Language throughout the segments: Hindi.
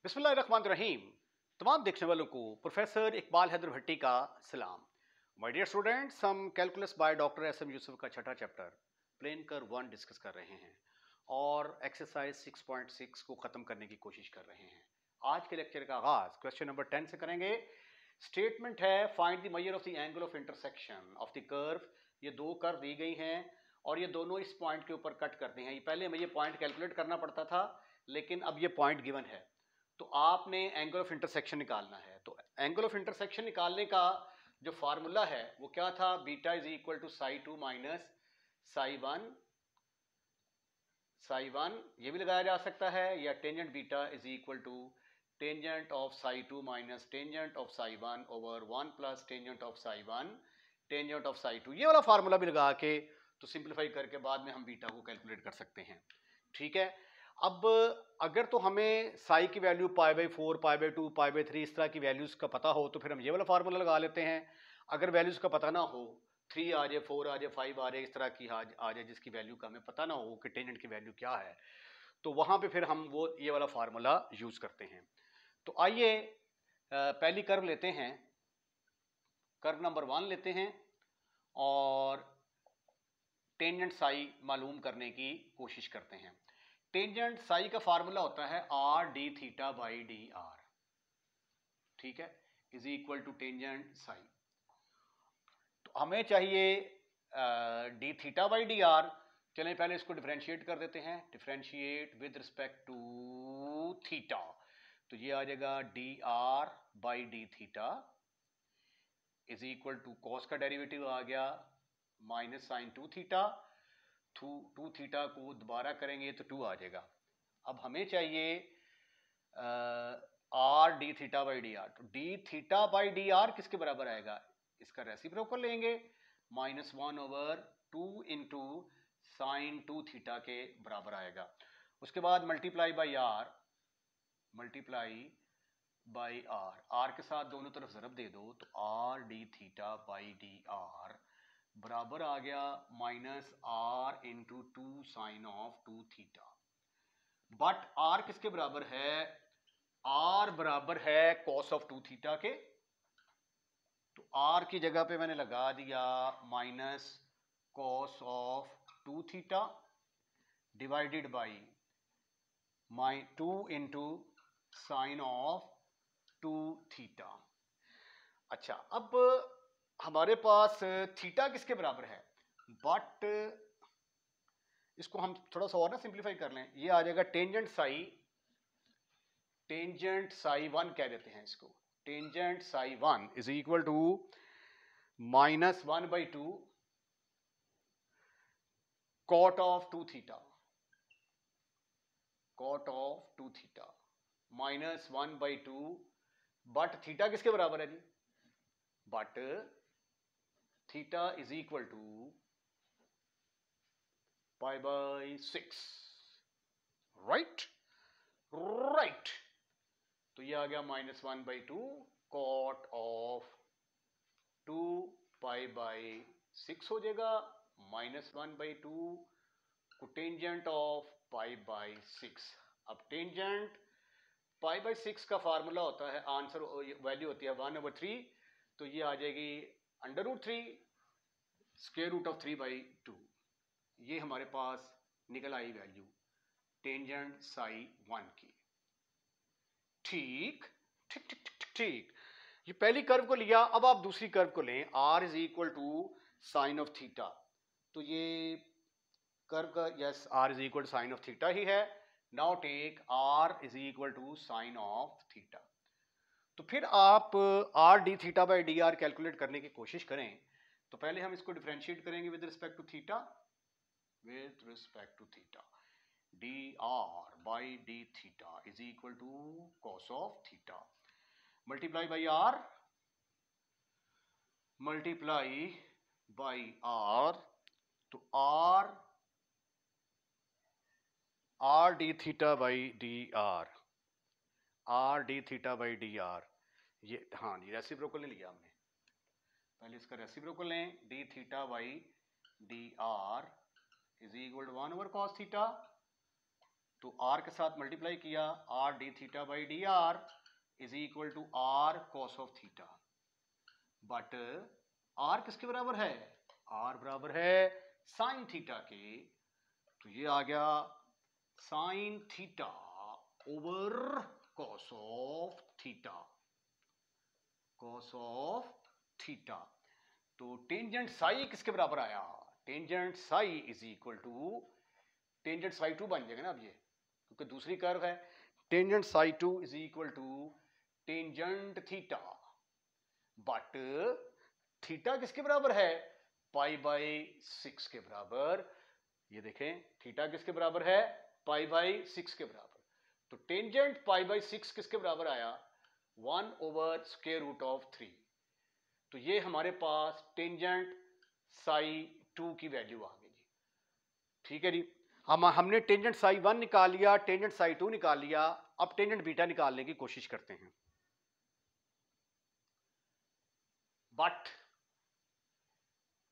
बिस्मिल्लाहिर्रहमानिर्रहीम। तमाम देखने वालों को प्रोफेसर इकबाल हैदर भट्टी का सलाम। माय डियर स्टूडेंट्स, हम calculus by doctor S M Yusuf का छठा चैप्टर प्लेन कर 1 डिस्कस कर रहे हैं और एक्सरसाइज 6.6 को ख़त्म करने की कोशिश कर रहे हैं। आज के लेक्चर का आगाज क्वेश्चन नंबर 10 से करेंगे। स्टेटमेंट है find the measure of the angle of intersection of the curve. ये दो कर्व दी गई हैं और ये दोनों इस पॉइंट के ऊपर कट करते हैं। पहले हमें ये पॉइंट कैलकुलेट करना पड़ता था, लेकिन अब ये पॉइंट गिवन है तो आपने एंगल ऑफ इंटरसेक्शन निकालना है। तो एंगल ऑफ इंटरसेक्शन निकालने का जो फार्मूला है वो क्या था? Beta is equal to psi 2 minus psi 1। Psi 1 ये भी लगाया जा सकता है, या tangent beta is equal to tangent of psi 2 minus tangent of psi 1 over 1 plus tangent of psi 1 tangent of psi 2। ये वाला फार्मूला भी लगा के तो सिंप्लीफाई करके बाद में हम बीटा को कैलकुलेट कर सकते हैं। ठीक है। अब अगर तो हमें साई की value pi by 4, pi by 2, pi by 3 इस तरह की वैल्यूज का पता हो तो फिर हम ये वाला फार्मूला लगा लेते हैं। अगर वैल्यूज का पता ना हो, 3 आ जाए, 4 आ जाए, 5 आ जाए, इस तरह की आ जाए जिसकी वैल्यू का हमें पता ना हो कि टेंजेंट की वैल्यू क्या है, तो वहां पे फिर हम वो ये वाला फार्मूला यूज करते हैं। तो आइए पहली कर्व लेते हैं, कर्व नंबर 1 लेते हैं और टेंजेंट साई मालूम करने की कोशिश करते हैं। टेंजेंट साई का फार्मूला होता है r D theta by D r. ठीक है, is equal to tangent psi. तो हमें चाहिए d theta by D r. चलें पहले इसको डिफरेंशिएट कर देते हैं। Differentiate with respect to theta, तो ये आ जाएगा d are by D theta is equal to cos का डेरिवेटिव आ गया माइनस साइन 2 थीटा। 2 थीटा को दोबारा करेंगे तो 2 आ जाएगा। अब हमें चाहिए R D theta by D R. तो D theta by D R किसके बराबर आएगा? इसका रेसिप्रोकल लेंगे, minus 1 over 2 into sine 2 theta के बराबर आएगा। उसके बाद multiply by R, multiply by R, R के साथ दोनों तरफ ज़रब दे दो तो R D theta by D R बराबर आ गया minus R into 2 sine of 2 theta. But are किसके बराबर है? आर बराबर है कॉस ऑफ 2 थीटा के। तो आर की जगह पे मैंने लगा दिया minus cos of 2 theta divided by 2 into sign of 2 theta. अच्छा, अब हमारे पास थीटा किसके बराबर है? बट इसको हम थोड़ा सा और ना सिंप्लीफाई कर लें। ये आ जाएगा टेंजेंट साई, टेंजेंट साई 1 कह देते हैं इसको। Tangent psi 1 is equal to minus 1 by 2 cot of 2 theta, cot of 2 theta minus 1 by 2। But theta किसके बराबर है जी? But theta is equal to pi by 6। Right right. तो ये आ गया minus 1 by 2 cot of 2 pi by 6 हो जाएगा, माइनस 1 बाई 2 को टेंजेंट ऑफ पाई बाई 6। अब टेंजेंट पाई बाई 6 का फार्मूला होता है, आंसर वैल्यू होती है 1 ओवर 3। तो ये आ जाएगी under root 3 square root of 3 by 2। ये हमारे पास निकल आई वैल्यू टेंजेंट साई 1 की। ठीक ठीक ठीक ठीक ठीक। ये पहली कर्व को लिया, अब आप दूसरी कर्व को लें। R is equal to sine of theta. तो ये कर्व का yes R is equal to sine of theta ही है। Now take R is equal to sine of theta. तो फिर आप R D theta by D R calculate करने की कोशिश करें। तो पहले हम इसको डिफरेंशिएट करेंगे with respect to theta, with respect to theta. D are by D theta is equal to cos of theta multiply by R, multiply by R. तो R D theta by D R, R D theta by D R. ये हाँ जी, रेसिप्रोकल नहीं लिया हमने, पहले इसका रेसिप्रोकल लें। D theta by D r is equal to 1 over cos theta तो आर के साथ मल्टीप्लाई किया, r D theta by D r is equal to r cos of theta. But are किसके बराबर है? आर बराबर है साइन थीटा के। तो ये आ गया sine theta over cos of theta, cos of theta. तो टेंजेंट साई किसके बराबर आया? Tangent psi is equal to tangent psi 2 बन जाएगा ना अब ये, क्योंकि दूसरी कर्व है। Tangent psi 2 is equal to tangent theta, but theta किसके बराबर है? पाई बाई 6 के बराबर। ये देखें थीटा किसके बराबर है? पाई बाई 6 के बराबर। तो टेंजेंट पाई बाई 6 किसके बराबर आया? 1 ओवर स्क्वायर रूट ऑफ 3। तो ये हमारे पास टेंजेंट साई 2 की वैल्यू आ गई जी। ठीक है जी, हमने टेंजेंट साई 1 निकाल लिया, टेंजेंट साई 2 निकाल लिया। अब टेंजेंट बीटा निकालने की कोशिश करते हैं। बट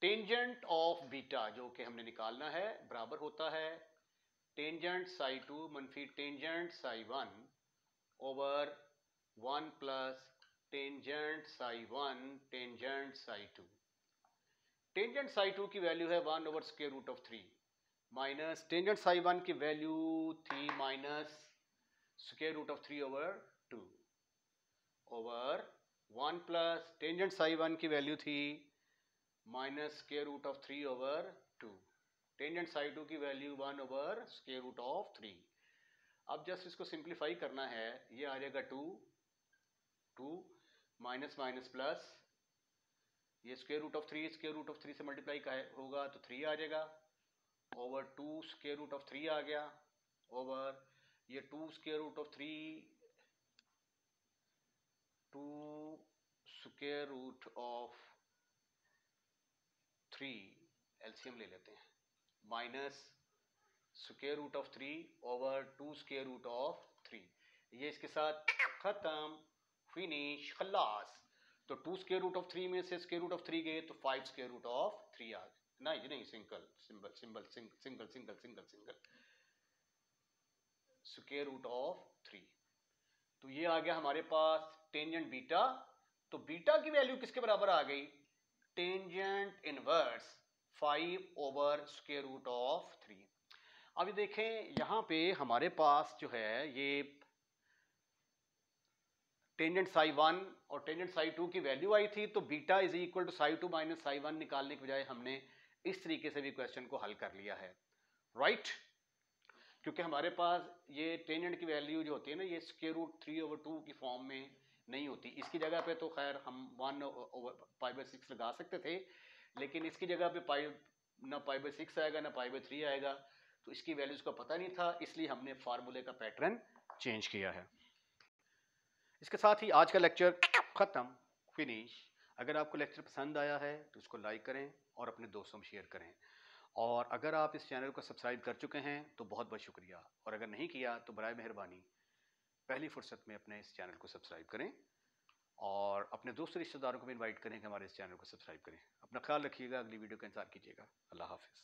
टेंजेंट ऑफ बीटा जो कि हमने निकालना है बराबर होता है टेंजेंट साई 2 मनफी tangent psi 1 over 1 plus tangent psi 1 tangent psi 2। Tangent psi 2 की वैल्यू है 1 over square root of 3 minus tangent psi 1 की वैल्यू थी minus square root of 3 over 2 over 1 plus tangent psi 1 की वैल्यू थी minus square root of 3 over 2। Tangent psi 2 की value 1 over square root of 3। अब जस्ट इसको सिंप्लीफाई करना है, ये आ जाएगा 2 माइनस माइनस प्लस, ये square root of 3 square root of 3 से मल्टीप्लाई होगा तो 3 आ जाएगा ओवर 2 स्क्वायर रूट ऑफ 3 आ गया ओवर ये 2 square root of 3 2 square root of 3 LCM ले लेते हैं minus square root of 3 over 2 square root of 3। ये इसके साथ खत्म, फिनिश, खल्लास। तो 2 स्क्वायर रूट ऑफ 3 में से स्क्वायर रूट ऑफ 3 गए तो 5 स्क्वायर रूट ऑफ 3 आ गए। नहीं single symbol symbol single single single single square root of 3। तो ये आ गया हमारे पास टेंजेंट बीटा। तो बीटा की वैल्यू किसके बराबर आ गई? Tangent inverse 5 over square root of 3। अब देखें यहां पे हमारे पास जो है ये टेंजेंट साई 1 और टेंजेंट साई 2 की वैल्यू आई थी। तो beta is equal to psi 2 minus psi 1 निकालने के बजाय हमने इस तरीके से भी क्वेश्चन को हल कर लिया है, राइट? क्योंकि हमारे पास ये टेंजेंट की वैल्यू जो होती है ना, ये स्क्वायर रूट 3 ओवर 2 की फॉर्म में नहीं होती। इसकी जगह पे तो खैर हम 1 ओवर पाई बाई 6 लगा सकते थे, लेकिन इसकी जगह पे ना पाई बाई 6 आएगा ना पाई बाई 3 आएगा, तो इसकी वैल्यूज का पता नहीं था, इसलिए हमने फार्मूले का पैटर्न चेंज किया है। इसके साथ ही आज का लेक्चर खत्म, फिनिश। अगर आपको लेक्चर पसंद आया है तो इसको लाइक करें और अपने दोस्तों में शेयर करें। और अगर आप इस चैनल को सब्सक्राइब कर चुके हैं तो बहुत बहुत शुक्रिया, और अगर नहीं किया तो बराए मेहरबानी पहली फुर्सत में अपने इस चैनल को सब्सक्राइब करें और अपने दोस्तों रिश्तेदारों को भी इनवाइट करें कि हमारे इस चैनल को सब्सक्राइब करें। अपना ख्याल रखिएगा, अगली वीडियो का इंतजार कीजिएगा। अल्लाह हाफिज़।